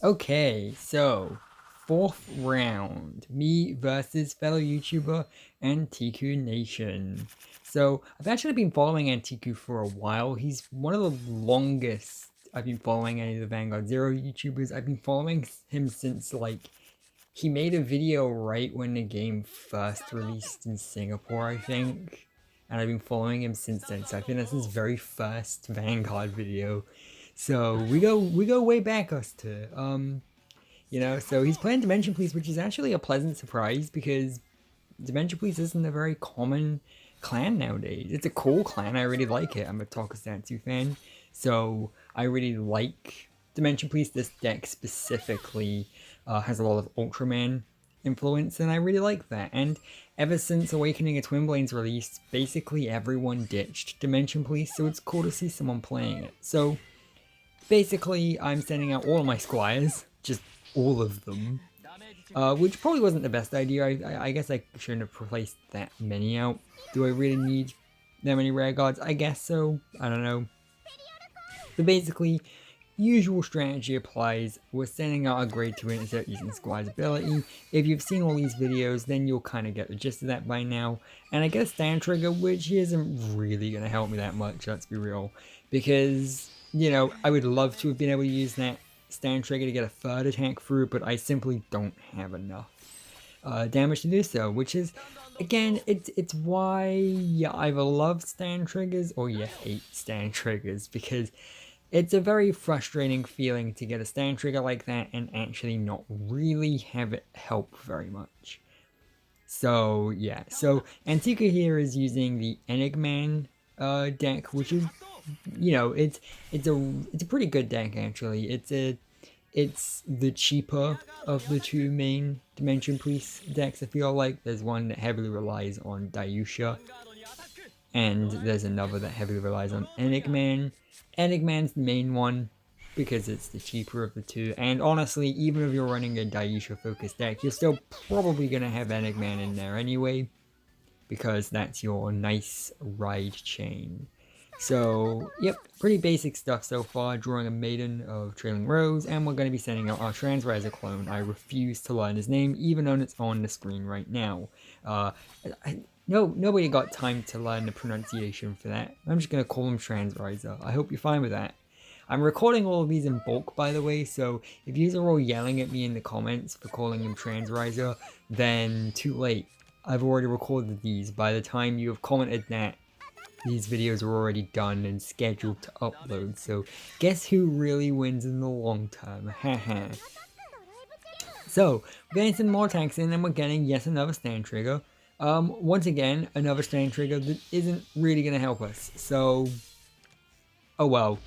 Okay, so fourth round, me versus fellow YouTuber Anteiku Nation. So I've actually been following Anteiku for a while. He's one of the longest I've been following any of the Vanguard Zero YouTubers. I've been following him since like he made a video right when the game first released in Singapore, I think. And I've been following him since then. So I think that's his very first Vanguard video. So we go way back, us two. So he's playing Dimension Police, which is actually a pleasant surprise because Dimension Police isn't a very common clan nowadays. It's a cool clan. I really like it. I'm a Tokusatsu fan, so I really like Dimension Police. This deck specifically has a lot of Ultraman influence, and I really like that. And ever since Awakening of Twin Blade's released, basically everyone ditched Dimension Police, so it's cool to see someone playing it. So basically, I'm sending out all of my squires, just all of them, which probably wasn't the best idea. I guess I shouldn't have placed that many out. Do I really need that many rare guards? I guess so. I don't know. But basically, usual strategy applies. We're sending out a grade 2 intercept using Squire's ability. If you've seen all these videos, then you'll kind of get the gist of that by now. And I get a stand trigger, which isn't really going to help me that much, let's be real. Because, I would love to have been able to use that stand trigger to get a third attack through, but I simply don't have enough damage to do so, which is, again, it's why you either love stand triggers or you hate stand triggers, because it's a very frustrating feeling to get a stand trigger like that and actually not really have it help very much. So yeah, so Anteiku here is using the Enigman deck, which is, it's a pretty good deck actually. It's the cheaper of the two main Dimension Police decks. I feel like there's one that heavily relies on Dayusha, and there's another that heavily relies on Enigman. Enigman's the main one because it's the cheaper of the two, and honestly, even if you're running a Dayusha focused deck, you're still probably going to have Enigman in there anyway, because that's your nice ride chain. So, yep, pretty basic stuff so far. Drawing a Maiden of Trailing Rose, and we're going to be sending out our Transriser clone. I refuse to learn his name, even though it's on the screen right now. Nobody got time to learn the pronunciation for that. I'm just going to call him Transriser. I hope you're fine with that. I'm recording all of these in bulk, by the way, so if you are all yelling at me in the comments for calling him Transriser, then too late. I've already recorded these. By the time you have commented that, these videos are already done and scheduled to upload, so guess who really wins in the long term? Haha. So, we're getting some more attacks in, and we're getting yet another stand trigger. Once again, another stand trigger that isn't really going to help us, so oh well.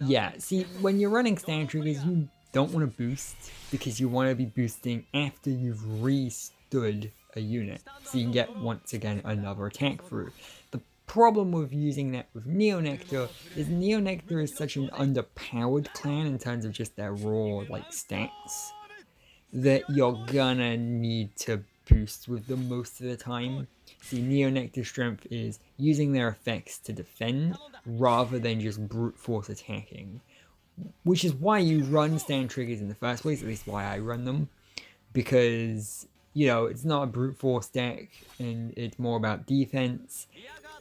Yeah, see, when you're running stand triggers, you don't want to boost, because you want to be boosting after you've re-stood a unit, so you can get, once again, another attack through. The problem with using that with Neonectar is Neonectar is such an underpowered clan in terms of just their raw, stats, that you're gonna need to boost with them most of the time. See, Neonectar's strength is using their effects to defend, rather than just brute force attacking. Which is why you run stand triggers in the first place, at least why I run them. Because, it's not a brute force deck, and it's more about defense.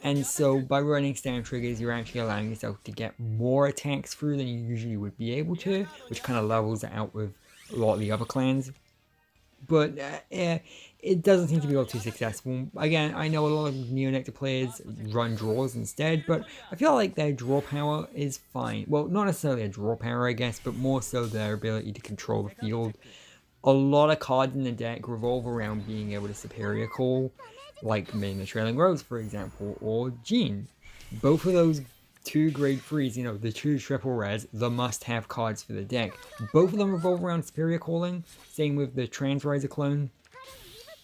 And so by running stand triggers, you're actually allowing yourself to get more attacks through than you usually would be able to, which kind of levels it out with a lot of the other clans. But it doesn't seem to be all too successful. Again, I know a lot of Neonectar players run draws instead, but I feel like their draw power is fine. Well, not necessarily a draw power, I guess, but more so their ability to control the field. A lot of cards in the deck revolve around being able to superior call, like Maiden of Trailing Rose, for example, or Jean. Both of those two grade 3s, the two triple rares, the must-have cards for the deck. Both of them revolve around superior calling. Same with the Transriser clone.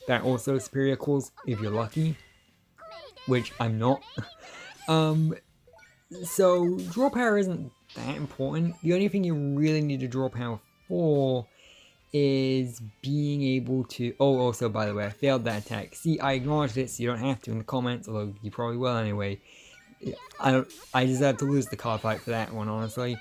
That also superior calls if you're lucky, which I'm not. So draw power isn't that important. The only thing you really need to draw power for is being able to... Oh, also, by the way, I failed that attack. See, I acknowledged it, so you don't have to in the comments, although you probably will anyway. I deserve to lose the card fight for that one, honestly.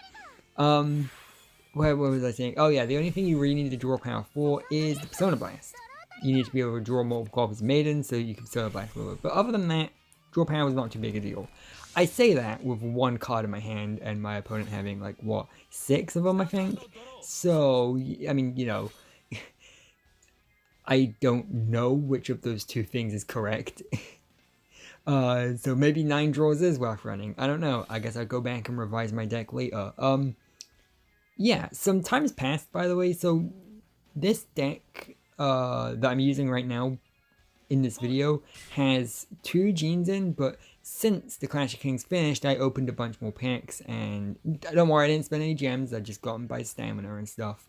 what was I saying? Oh yeah, the only thing you really need to draw power for is the Persona Blast. You need to be able to draw multiple copies of Maiden so you can Persona Blast with it. But other than that, draw power is not too big a deal. I say that with one card in my hand and my opponent having like, what, 6 of them, I think? So, I mean, you know, I don't know which of those two things is correct. So maybe 9 draws is worth running. I don't know. I guess I'll go back and revise my deck later. Yeah, some time's passed, by the way. So this deck that I'm using right now in this video has 2 genes in, but since the Clash of Kings finished, I opened a bunch more packs, and don't worry, I didn't spend any gems. I just got them by stamina and stuff.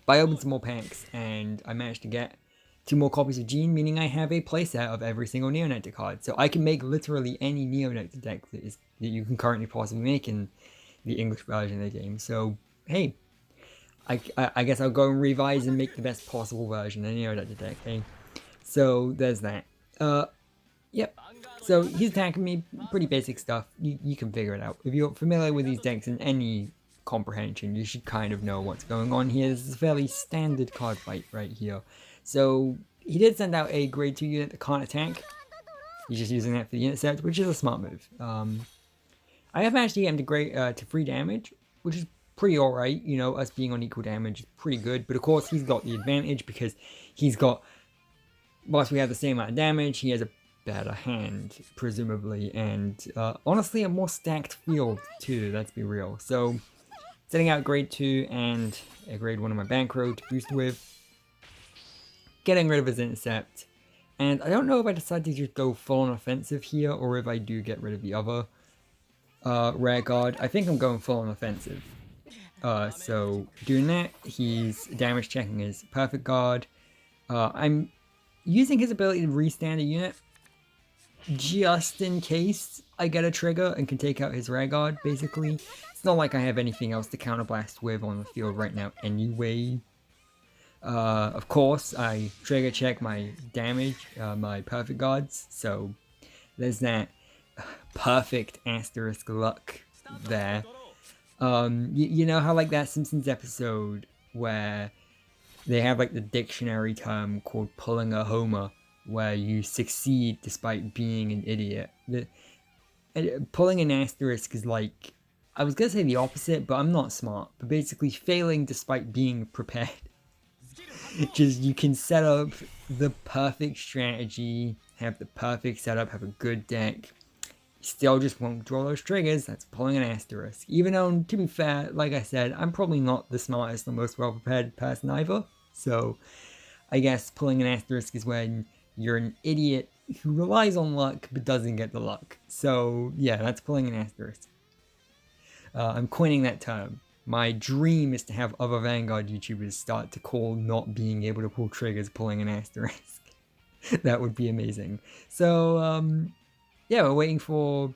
But I opened some more packs, and I managed to get 2 more copies of Gene, meaning I have a playset of every single Neonectar card. So I can make literally any Neonectar deck that you can currently possibly make in the English version of the game. So, hey, I guess I'll go and revise and make the best possible version of Neonectar deck, hey? So, there's that. Yep. So, he's attacking me, pretty basic stuff. You can figure it out. If you're familiar with these decks in any comprehension, you should kind of know what's going on here. This is a fairly standard card fight right here. So, he did send out a grade 2 unit that can't attack. He's just using that for the unit set, which is a smart move. I have managed to get him to 3 damage, which is pretty alright. You know, us being on equal damage is pretty good. But of course, he's got the advantage because he's got, whilst we have the same amount of damage, he has a better hand, presumably. And honestly, a more stacked field too, let's be real. So, setting out grade 2 and a grade 1 on my bankroll to boost with. Getting rid of his intercept. And I don't know if I decide to just go full on offensive here or if I do get rid of the other rare guard. I think I'm going full on offensive. So doing that, he's damage checking his perfect guard. I'm using his ability to restand a unit just in case I get a trigger and can take out his rare guard, basically. It's not like I have anything else to counterblast with on the field right now anyway. Of course, I trigger check my damage, my perfect guards, so there's that perfect asterisk luck there. You know how like that Simpsons episode where they have like the dictionary term called pulling a homer, where you succeed despite being an idiot. Pulling an asterisk is like, I was gonna say the opposite, but I'm not smart, but basically failing despite being prepared. Just, you can set up the perfect strategy, have the perfect setup, have a good deck, still just won't draw those triggers. That's pulling an asterisk. Even though, to be fair, like I said, I'm probably not the smartest or most well-prepared person either. So, I guess pulling an asterisk is when you're an idiot who relies on luck but doesn't get the luck. So, yeah, that's pulling an asterisk. I'm coining that term. My dream is to have other Vanguard YouTubers start to call not being able to pull triggers pulling an asterisk. That would be amazing. So, yeah, we're waiting for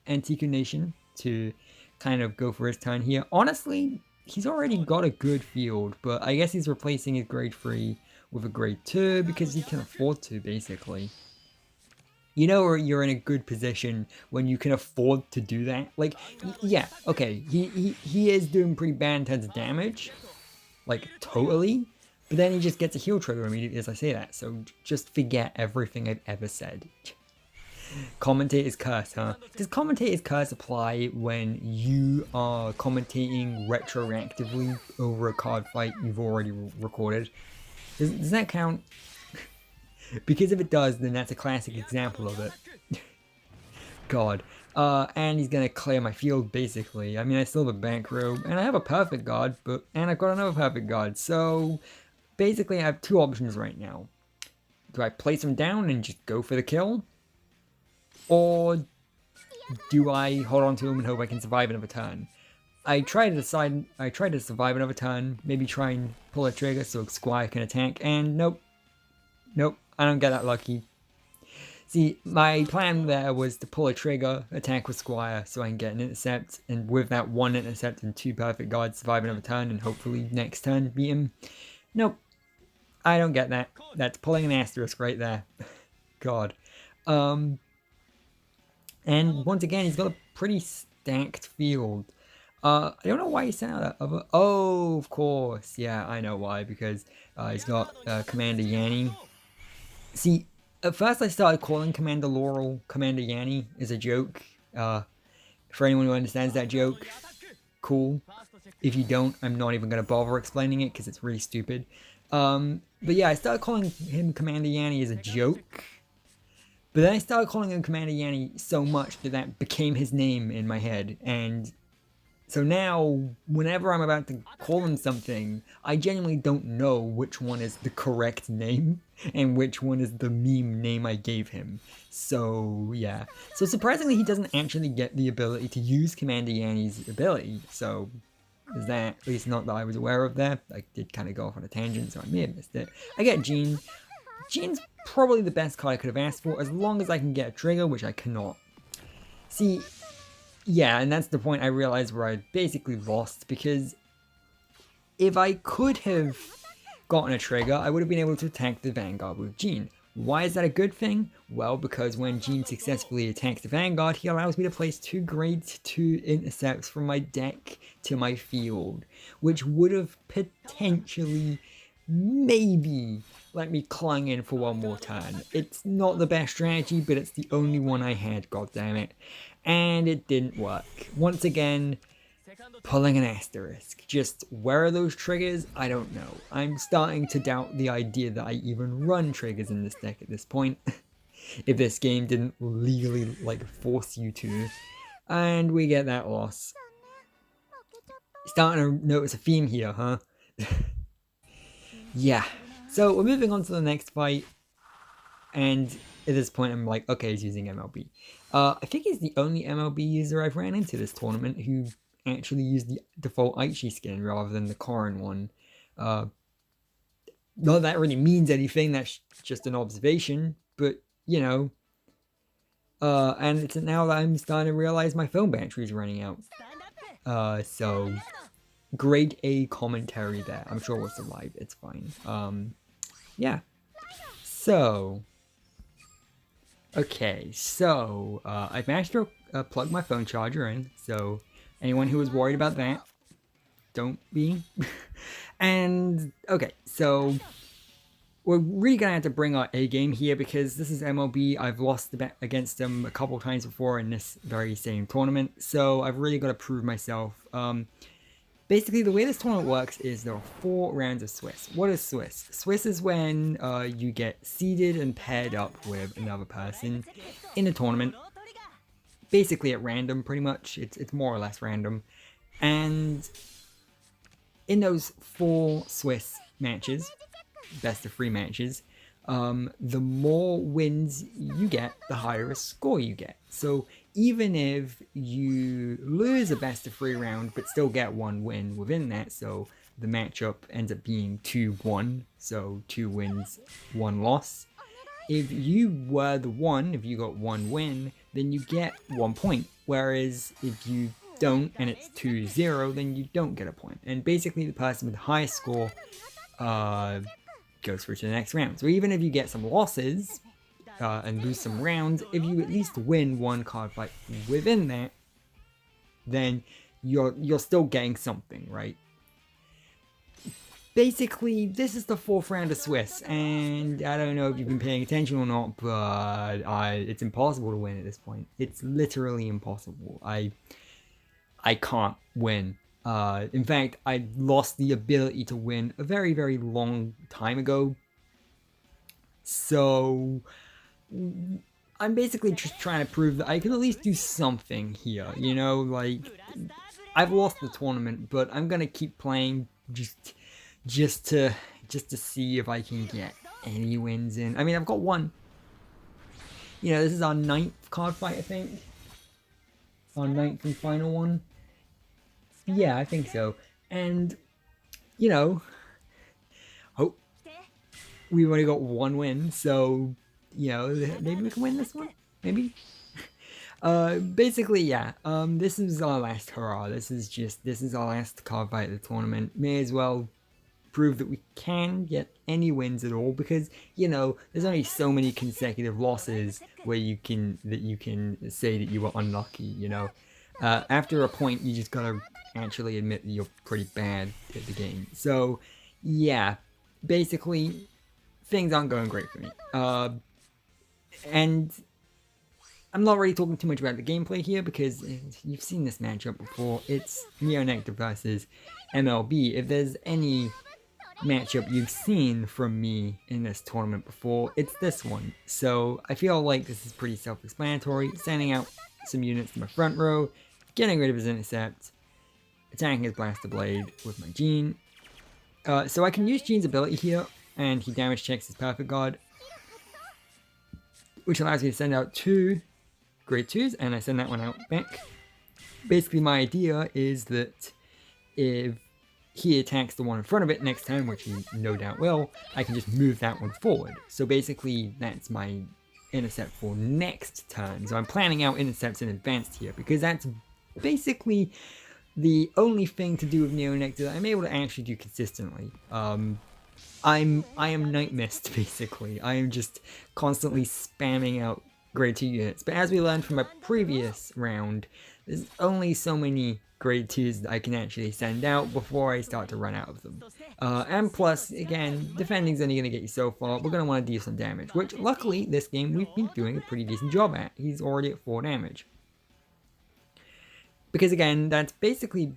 Anteiku Nation to kind of go for his turn here. Honestly, he's already got a good field, but I guess he's replacing his grade 3 with a grade 2 because he can afford to, basically. You know, you're in a good position when you can afford to do that. Like, yeah, okay, he is doing pretty bad in terms of damage, like, totally, but then he just gets a heal trigger immediately as I say that, so just forget everything I've ever said. Commentator's curse, huh? Does commentator's curse apply when you are commentating retroactively over a card fight you've already recorded? Does that count? Because if it does, then that's a classic example of it. God. And he's gonna clear my field, basically. I mean, I still have a bankroll, and I have a perfect guard, and I've got another perfect guard. So, basically, I have 2 options right now. Do I place him down and just go for the kill? Or do I hold on to him and hope I can survive another turn? I try to survive another turn, maybe try and pull a trigger so Squire can attack, and nope. Nope, I don't get that lucky. See, my plan there was to pull a trigger, attack with Squire so I can get an intercept, and with that 1 intercept and 2 perfect guards, survive another turn, and hopefully next turn beat him. Nope, I don't get that. That's pulling an asterisk right there. God. And once again, he's got a pretty stacked field. I don't know why he sent out that other. Oh, of course. Yeah, I know why. Because he's got Commander Yanni. See, at first I started calling Commander Laurel Commander Yanni as a joke. For anyone who understands that joke, cool. If you don't, I'm not even going to bother explaining it because it's really stupid. But yeah, I started calling him Commander Yanni as a joke. But then I started calling him Commander Yanni so much that that became his name in my head. And so now, whenever I'm about to call him something, I genuinely don't know which one is the correct name and which one is the meme name I gave him. So, yeah. So surprisingly, he doesn't actually get the ability to use Commander Yanni's ability. So, is that, at least not that I was aware of there. I did kind of go off on a tangent, so I may have missed it. I get Jean. Jean's probably the best card I could have asked for, as long as I can get a trigger, which I cannot. See, yeah, and that's the point I realized where I basically lost, because if I could have gotten a trigger, I would have been able to attack the Vanguard with Jean. Why is that a good thing? Well, because when Jean successfully attacks the Vanguard, he allows me to place 2 grade 2 intercepts from my deck to my field, which would have potentially, maybe, let me clung in for one more turn. It's not the best strategy, but it's the only one I had, goddammit. And it didn't work. Once again, pulling an asterisk. Just where are those triggers? I don't know. I'm starting to doubt the idea that I even run triggers in this deck at this point. If this game didn't legally, like, force you to. And we get that loss. Starting to notice a theme here, huh? Yeah. So we're moving on to the next fight. And at this point, I'm like, okay, he's using MLB. I think he's the only MLB user I've ran into this tournament who actually used the default Aichi skin rather than the Karin one. Not that really means anything, that's just an observation, but, you know. And it's now that I'm starting to realize my phone battery is running out. So, grade A commentary there. I'm sure it's alive, it's fine. Yeah. So... Okay, so I've managed to plug my phone charger in, so anyone who was worried about that, don't be. And, okay, so we're really going to have to bring our A game here because this is MLB. I've lost against them a couple times before in this very same tournament, so I've really got to prove myself. Basically, the way this tournament works is there are 4 rounds of Swiss. What is Swiss? Swiss is when you get seeded and paired up with another person in a tournament. Basically at random, pretty much. It's more or less random. And in those 4 Swiss matches, best of 3 matches, the more wins you get, the higher a score you get. So even if you lose a best of 3 round, but still get 1 win within that, so the matchup ends up being 2-1, so 2 wins, 1 loss. If you were the one, if you got 1 win, then you get 1 point. Whereas if you don't, and it's 2-0, then you don't get a point. And basically the person with the highest score goes through to the next round. So even if you get some losses, and lose some rounds, if you at least win 1 card fight within that, then you're still getting something, right? Basically, this is the 4th round of Swiss, and I don't know if you've been paying attention or not, but it's impossible to win at this point. It's literally impossible. I can't win. In fact, I lost the ability to win a very, very long time ago. So I'm basically just trying to prove that I can at least do something here, you know, like, I've lost the tournament, but I'm gonna keep playing just to see if I can get any wins in. I mean, I've got 1. You know, this is our 9th card fight, I think. Our 9th and final one. Yeah, I think so. And, you know, we've only got 1 win, so, you know, maybe we can win this one? Maybe? Basically, yeah, this is our last hurrah. This is our last card fight of the tournament. May as well prove that we can get any wins at all, because, you know, there's only so many consecutive losses where you can say that you were unlucky, you know. After a point, you just gotta actually admit that you're pretty bad at the game. So, yeah, basically, things aren't going great for me. And I'm not really talking too much about the gameplay here because you've seen this matchup before. It's Neonectar versus MLB. If there's any matchup you've seen from me in this tournament before, it's this one. So I feel like this is pretty self-explanatory. Sending out some units to my front row, getting rid of his intercept, attacking his Blaster Blade with my Gene. So I can use Gene's ability here, and he damage checks his Perfect Guard, which allows me to send out 2 grade 2s, and I send that one out back. Basically, my idea is that if he attacks the one in front of it next turn, which he no doubt will, I can just move that one forward. So basically, that's my intercept for next turn. So I'm planning out intercepts in advance here, because that's basically the only thing to do with Neonectar that I'm able to actually do consistently. I am Night Mist, basically. I am just constantly spamming out grade 2 units. But as we learned from a previous round, there's only so many grade 2s that I can actually send out before I start to run out of them. And plus, again, defending's only going to get you so far. We're going to want to deal some damage, which luckily this game we've been doing a pretty decent job at. He's already at 4 damage. Because again, that's basically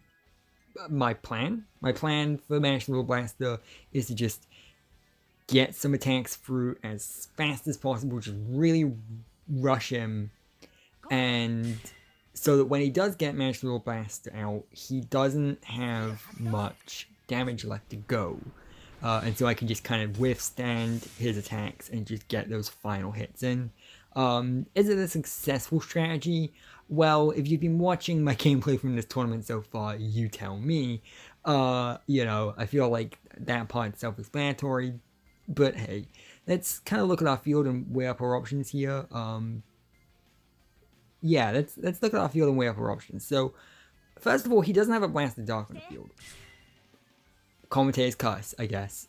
my plan. My plan for National Blaster is to just get some attacks through as fast as possible, just really rush him, and so that when he does get National Blaster out, he doesn't have much damage left to go. And so I can just kind of withstand his attacks and just get those final hits in. Is it a successful strategy? Well, if you've been watching my gameplay from this tournament so far, you tell me. You know, I feel like that part's self-explanatory, but hey, let's kind of look at our field and weigh up our options here. Yeah, let's look at our field and weigh up our options. So, first of all, he doesn't have a Blasted Dark on the field. Commentator's cuss, I guess.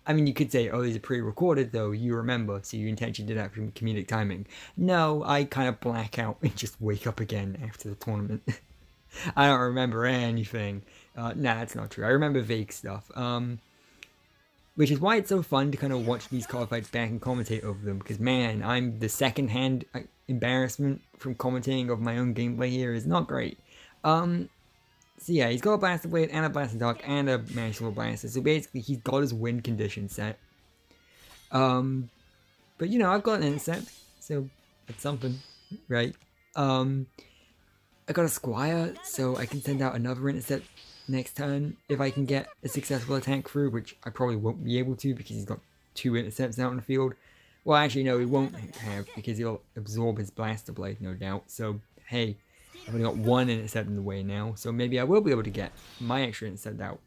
I mean, you could say, oh, these are pre-recorded, though, you remember, so you intentionally did that from comedic timing. No, I kind of black out and just wake up again after the tournament. I don't remember anything. Nah, that's not true. I remember vague stuff. Which is why it's so fun to kind of watch these card fights back and commentate over them, because man, I'm the second-hand embarrassment from commentating of my own gameplay here is not great. So yeah, he's got a Blaster Blade and a Blaster Dark and a Magical Blaster, so basically he's got his win condition set. But you know, I've got an intercept, so it's something, right? I got a Squire, so I can send out another intercept next turn if I can get a successful attack through, which I probably won't be able to because he's got 2 intercepts out in the field. Well, actually, no, he won't have because he'll absorb his Blaster Blade, no doubt. So, hey, I've only got 1 intercept in the way now, so maybe I will be able to get my extra intercept out.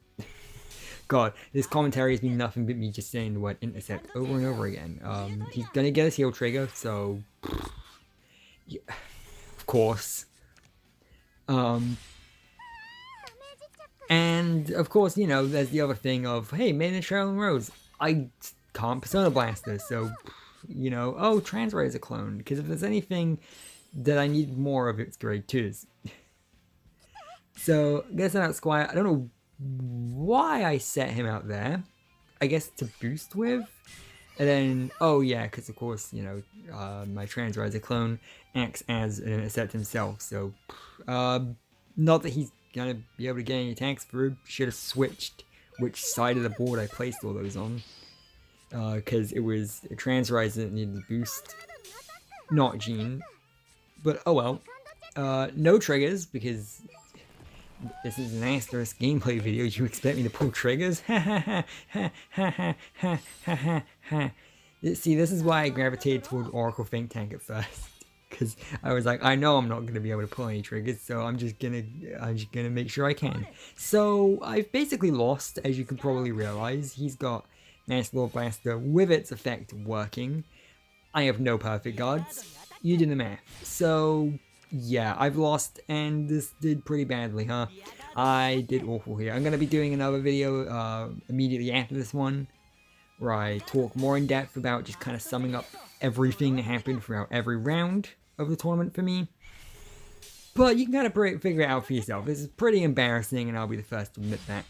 God, this commentary has been nothing but me just saying the word intercept over and over again. He's gonna get his heal trigger, so yeah, of course. And of course, you know, there's the other thing of, hey, Main and Traveling Roads. I can't Persona Blaster, so, you know, oh, Transray is a clone, because if there's anything that I need more of, it's grade 2s. So, I'm gonna send out Squire. I don't know why I set him out there. I guess to boost with. And then, oh yeah, because of course, you know, my Transriser clone acts as an intercept himself. So, not that he's gonna be able to get any attacks through. Should have switched which side of the board I placed all those on. Because it was a Transriser that needed to boost, not Gene. But oh well. No triggers, because this is an Asterisk gameplay video. You expect me to pull triggers? See, this is why I gravitated toward Oracle Think Tank at first. Because I was like, I know I'm not going to be able to pull any triggers, so I'm just gonna make sure I can. So I've basically lost, as you can probably realize. He's got National Blaster with its effect working. I have no perfect guards. You did the math. So yeah, I've lost, and this did pretty badly, huh? I did awful here. I'm going to be doing another video immediately after this one, where I talk more in depth about just kind of summing up everything that happened throughout every round of the tournament for me. But you can kind of figure it out for yourself. This is pretty embarrassing, and I'll be the first to admit that.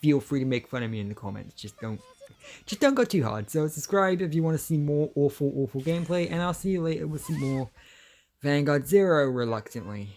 Feel free to make fun of me in the comments. Just don't go too hard. So subscribe if you want to see more awful gameplay, and I'll see you later with some more Vanguard Zero reluctantly.